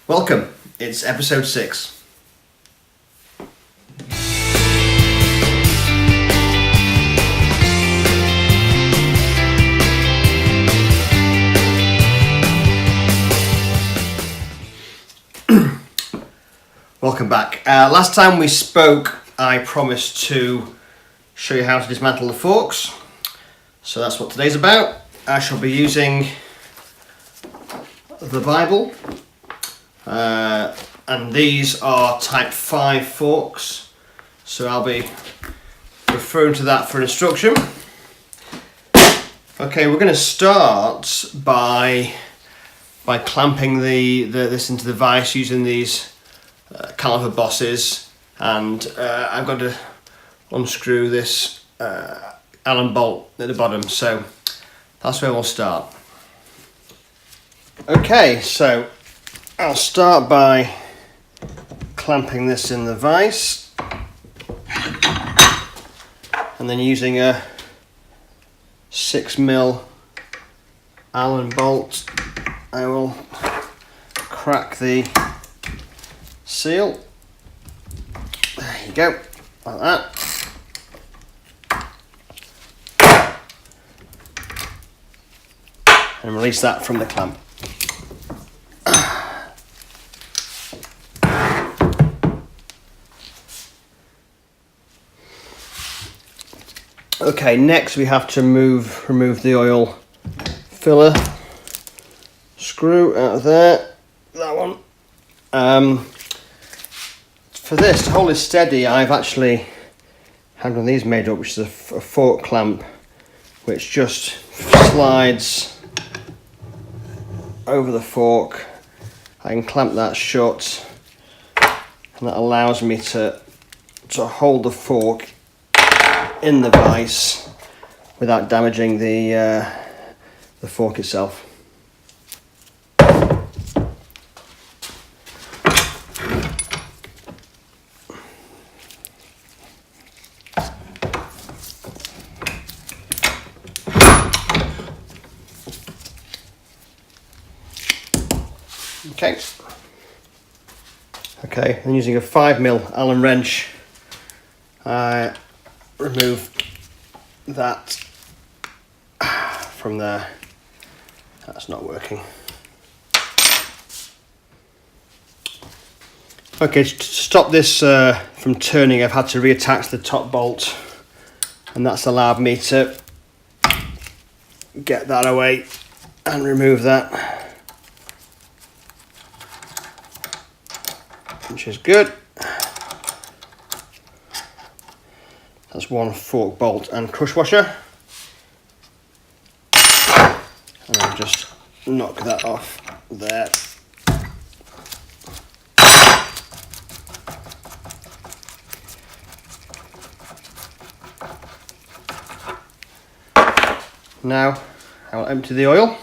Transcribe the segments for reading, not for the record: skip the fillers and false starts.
Welcome, it's episode 6. Welcome back. Last time we spoke, I promised to show you how to dismantle the forks. So that's what today's about. I shall be using the Bible. And these are type 5 forks, so I'll be referring to that for instruction. Okay, we're going to start by clamping this into the vise using these caliper bosses, and I've got to unscrew this Allen bolt at the bottom, so that's where we'll start. Okay, so I'll start by clamping this in the vise and then using a 6mm Allen bolt I will crack the seal. There you go, like that, and release that from the clamp. Okay, next we have to remove the oil filler screw out of there, that one. For this, to hold it steady, I've actually had one of these made up, which is a fork clamp, which just slides over the fork. I can clamp that shut, and that allows me to hold the fork in the vise without damaging the fork itself. Okay, and using a 5mm Allen wrench, I remove that from there. That's not working. Okay, to stop this from turning, I've had to reattach the top bolt, and that's allowed me to get that away and remove that, which is good. That's one fork bolt and crush washer, and I'll just knock that off there. Now I will empty the oil.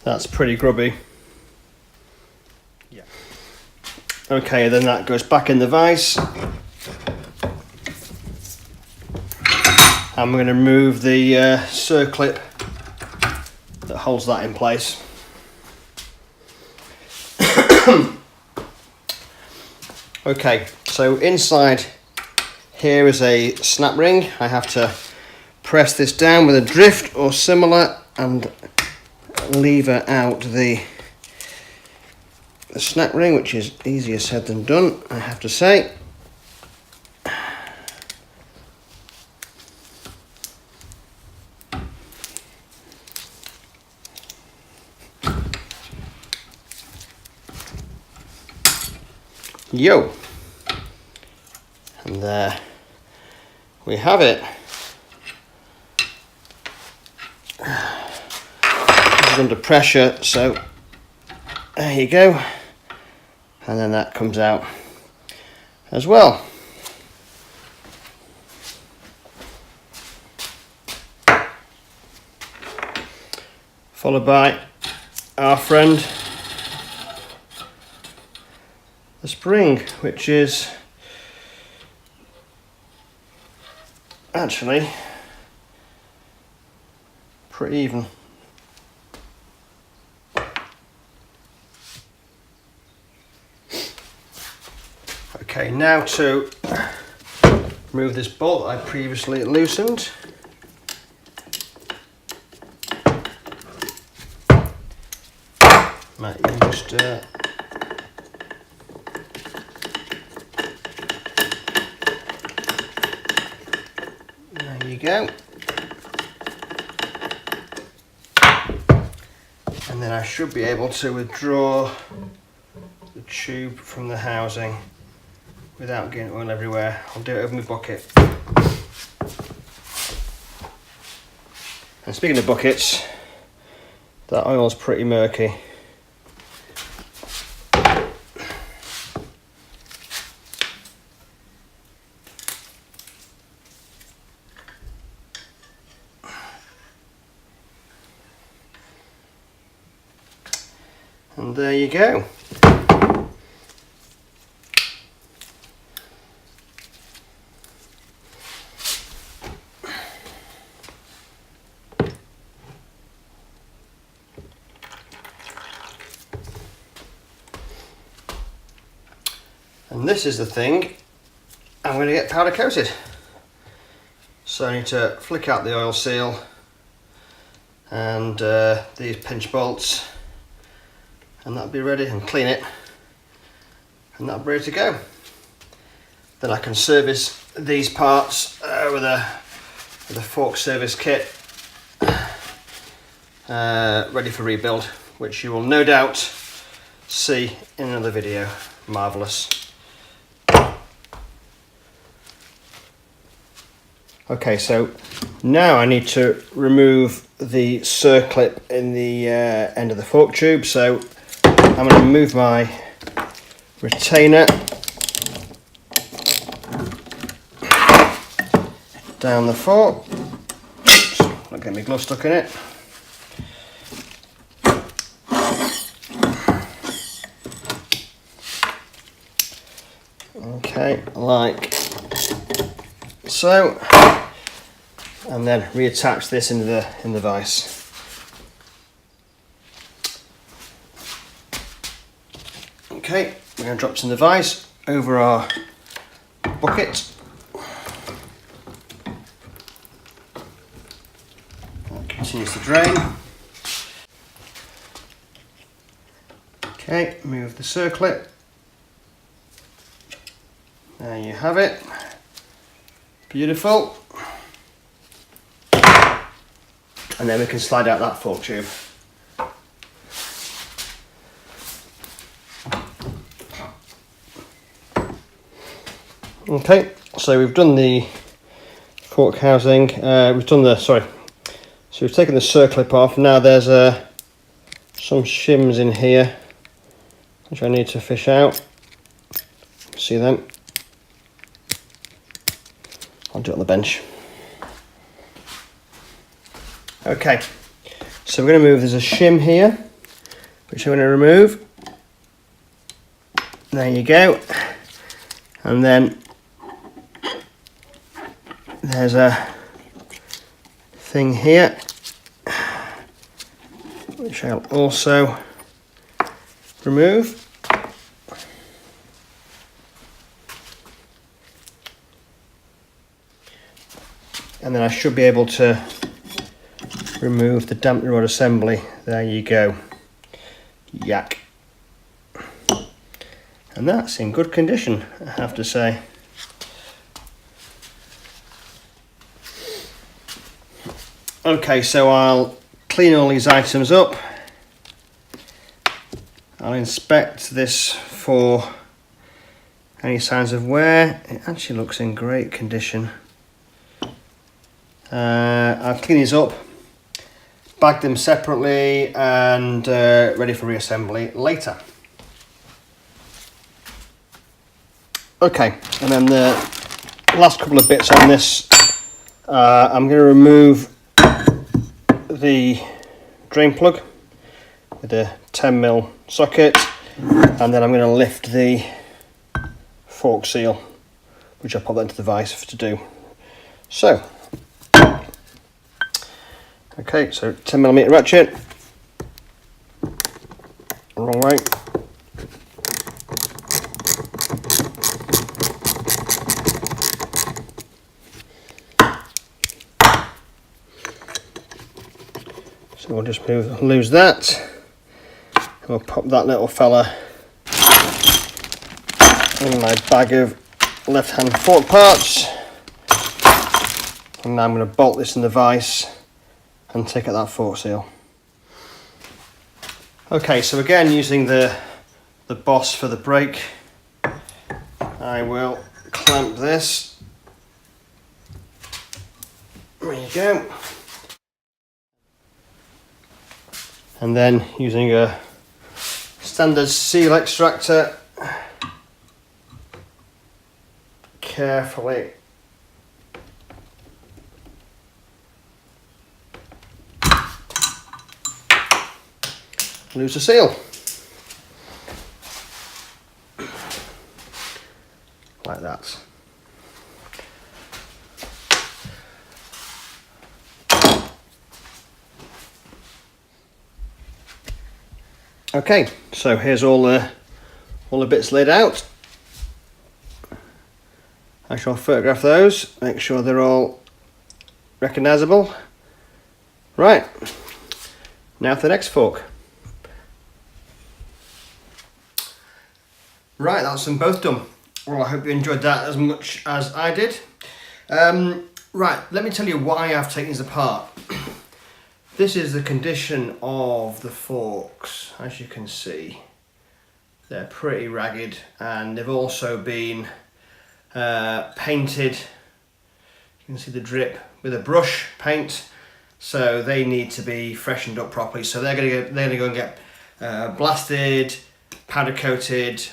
That's pretty grubby. Yeah. Okay, then that goes back in the vise. I'm going to remove the circlip that holds that in place. Okay, so inside here is a snap ring. I have to press this down with a drift or similar and lever out the snap ring, which is easier said than done, I have to say. Yo! And there we have it. is under pressure, so there you go, and then that comes out as well. Followed by our friend the spring, which is actually pretty even. Okay, now to remove this bolt I previously loosened. Might even just there you go. And then I should be able to withdraw the tube from the housing without getting oil everywhere. I'll do it over my bucket. And speaking of buckets, that oil's pretty murky. And there you go. And this is the thing I'm going to get powder coated. So I need to flick out the oil seal and these pinch bolts, and that'll be ready, and clean it, and that'll be ready to go. Then I can service these parts with a fork service kit, ready for rebuild, which you will no doubt see in another video. Marvellous. Okay, so now I need to remove the circlip in the end of the fork tube. So I'm going to move my retainer down the fork. Oops, not getting my glove stuck in it. Okay, like so, and then reattach this in the vise. Okay, we're going to drop this in the vise over our bucket. That continues to drain. Okay, move the circlip. There you have it. Beautiful. And then we can slide out that fork tube. Okay, so we've done the fork housing. So we've taken the circlip off. Now there's some shims in here which I need to fish out. See them? I'll do it on the bench. Okay, so we're going to move, there's a shim here, which I'm going to remove. There you go. And then there's a thing here, which I'll also remove. And then I should be able to remove the dampener rod assembly. There you go. Yak. And that's in good condition, I have to say. Okay, so I'll clean all these items up. I'll inspect this for any signs of wear. It actually looks in great condition. I'll clean these up, bag them separately and ready for reassembly later. Okay, and then the last couple of bits on this, I'm going to remove the drain plug with a 10mm socket, and then I'm going to lift the fork seal, which I'll pop that into the vise to do. So, okay, so 10mm ratchet, wrong way. So we'll just lose that, and we'll pop that little fella in my bag of left-hand fork parts, and now I'm going to bolt this in the vise and take out that fork seal. Okay, so again, using the boss for the brake, I will clamp this. There you go. And then using a standard seal extractor, carefully loose the seal, like that. Okay, so here's all the bits laid out. I shall photograph those, make sure they're all recognisable. Right, now for the next fork. Right, that's them both done. Well, I hope you enjoyed that as much as I did. Right, let me tell you why I've taken these apart. This is the condition of the forks. As you can see, they're pretty ragged, and they've also been painted. You can see the drip with a brush paint, so they need to be freshened up properly. So they're gonna go and get blasted, powder coated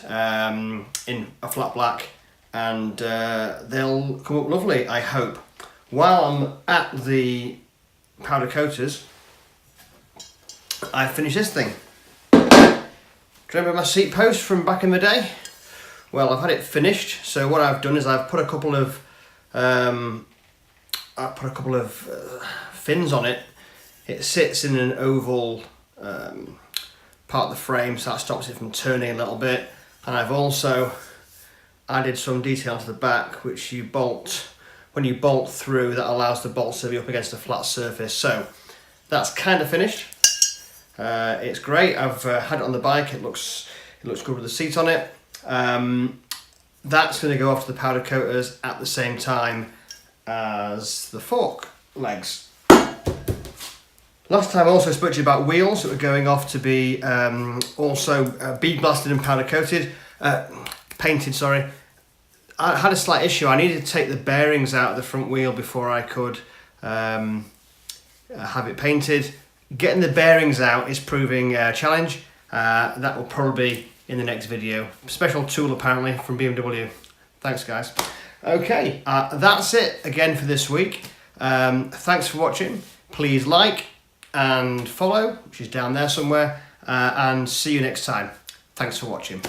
in a flat black, and they'll come up lovely, I hope. While I'm at the powder coaters, I finished this thing. Do you remember my seat post from back in the day? Well, I've had it finished, so what I've done is I've put a couple of fins on it. It sits in an oval part of the frame, so that stops it from turning a little bit. And I've also added some detail to the back, which you bolt, when you bolt through, that allows the bolts to be up against a flat surface. So that's kind of finished. It's great. I've had it on the bike. It looks good with the seat on it. That's going to go off to the powder coaters at the same time as the fork legs. Last time I also spoke to you about wheels that were going off to be also bead blasted and powder coated, painted, sorry. I had a slight issue. I needed to take the bearings out of the front wheel before I could have it painted. Getting the bearings out is proving a challenge. That will probably be in the next video. Special tool apparently from BMW. Thanks guys. Okay, that's it again for this week. Thanks for watching. Please like and follow, which is down there somewhere, and see you next time. Thanks for watching.